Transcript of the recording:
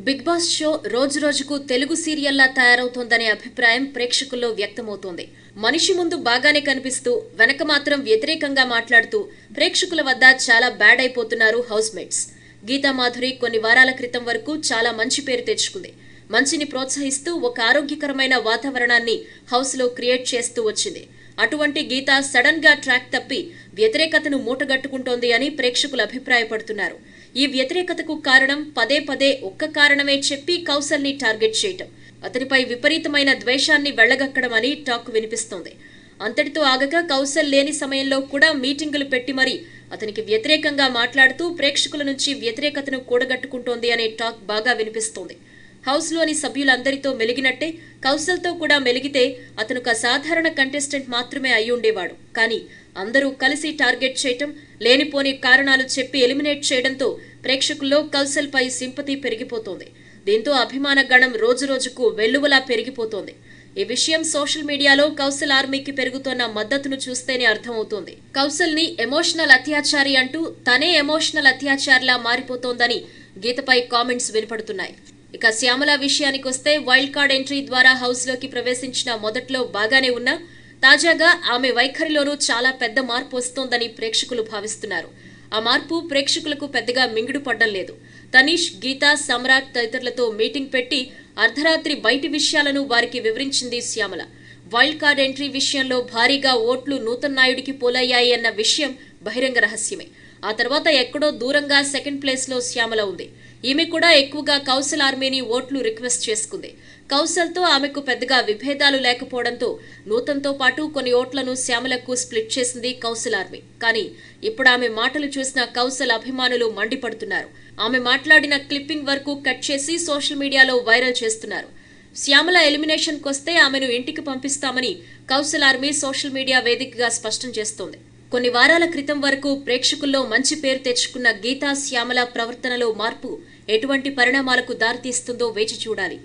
Big boss show రోజు రోజుకు తెలుగు సీరియల్లా తయారవుతోందనే అభిప్రాయం ప్రేక్షకుల్లో వ్యక్తమవుతోంది. మనిషి ముందు బాగానే కనిపిస్తూ వెనక మాత్రం వ్యతిరేకంగా మాట్లాడుతూ ప్రేక్షకుల వద్ద చాలా బ్యాడ్ అయిపోతున్నారు హౌస్ మేట్స్. గీతా మాధురి కొన్ని వారాల క్రితం వరకు చాలా మంచి పేరు తెచ్చుకుంది. మంచిని ప్రోత్సహిస్తూ ఒక ఆరోగ్యకరమైన వాతావరణాన్ని హౌస్ లో క్రియేట్ చేస్తూ వచ్చింది. అటువంటి గీత సడన్ గా ట్రాక్ తప్పి వ్యతిరేకతను మూటగట్టుకుంటోంది అని ప్రేక్షకులు అభిప్రాయపడుతున్నారు. ఈ వ్యతిరేకతకు కారణం పదే పదే ఒక్క కారణమే చెప్పి కౌశల్ని టార్గెట్ చేయటం, అతనిపై విపరీతమైన ద్వేషాన్ని వెళ్లగక్కడం అని టాక్ వినిపిస్తోంది. అంతటితో ఆగక కౌశల్ లేని సమయంలో కూడా మీటింగులు పెట్టి మరీ అతనికి వ్యతిరేకంగా మాట్లాడుతూ ప్రేక్షకుల నుంచి వ్యతిరేకతను కూడగట్టుకుంటోంది అనే టాక్ బాగా వినిపిస్తోంది. హౌస్ లోని సభ్యులందరితో మెలిగినట్టే కౌశల్తో కూడా మెలిగితే అతను ఒక సాధారణ కంటెస్టెంట్ మాత్రమే అయ్యుండేవాడు. కానీ అందరూ కలిసి టార్గెట్ చేయటం, లేనిపోని కారణాలు చెప్పి ఎలిమినేట్ చేయడంతో ప్రేక్షకుల్లో కౌశల్ పై సింపతి పెరిగిపోతోంది. దీంతో అభిమాన గణం రోజురోజుకు వెల్లువలా పెరిగిపోతోంది. ఈ విషయం సోషల్ మీడియాలో కౌశల్ ఆర్మీకి పెరుగుతున్న మద్దతును చూస్తేనే అర్థమవుతోంది. కౌశల్ ని ఎమోషనల్ అత్యాచారి అంటూ తనే ఎమోషనల్ అత్యాచారిలా మారిపోతోందని గీతపై కామెంట్స్ వినపడుతున్నాయి. ఇక శ్యామల విషయానికొస్తే వైల్డ్ కార్డ్ ఎంట్రీ ద్వారా హౌస్ లోకి ప్రవేశించిన మొదట్లో బాగానే ఉన్నా తాజాగా ఆమె వైఖరిలోనూ చాలా పెద్ద మార్పు వస్తోందని ప్రేక్షకులు భావిస్తున్నారు. ఆ మార్పు ప్రేక్షకులకు పెద్దగా మింగుడు పడ్డం లేదు. తనీష్, గీతా, సమ్రాట్ తదితరులతో మీటింగ్ పెట్టి అర్ధరాత్రి బయటి విషయాలను వారికి వివరించింది శ్యామల. వైల్డ్ కార్డ్ ఎంట్రీ విషయంలో భారీగా ఓట్లు నూతన్ నాయుడికి పోలయ్యాయి అన్న విషయం బహిరంగ రహస్యమే. ఆ తర్వాత ఎక్కడో దూరంగా సెకండ్ ప్లేస్ లో శ్యామల ఉంది. ఈమె కూడా ఎక్కువగా కౌశల్ ఆర్మీని ఓట్లు రిక్వెస్ట్ చేసుకుంది. కౌశల్తో ఆమెకు పెద్దగా విభేదాలు లేకపోవడంతో నూతన్తో పాటు కొన్ని ఓట్లను శ్యామలకు స్ప్లిట్ చేసింది కౌశల్ ఆర్మీ. కానీ ఇప్పుడు ఆమె మాటలు చూసిన కౌశల్ అభిమానులు మండిపడుతున్నారు. ఆమె మాట్లాడిన క్లిప్పింగ్ వరకు కట్ చేసి సోషల్ మీడియాలో వైరల్ చేస్తున్నారు. శ్యామల ఎలిమినేషన్ కొస్తే ఆమెను ఇంటికి పంపిస్తామని కౌశల్ ఆర్మీ సోషల్ మీడియా వేదికగా స్పష్టం చేస్తోంది. కొన్ని వారాల క్రితం వరకు ప్రేక్షకుల్లో మంచి పేరు తెచ్చుకున్న గీతా, శ్యామల ప్రవర్తనలో మార్పు ఎటువంటి పరిణామాలకు దారితీస్తుందో వేచి చూడాలి.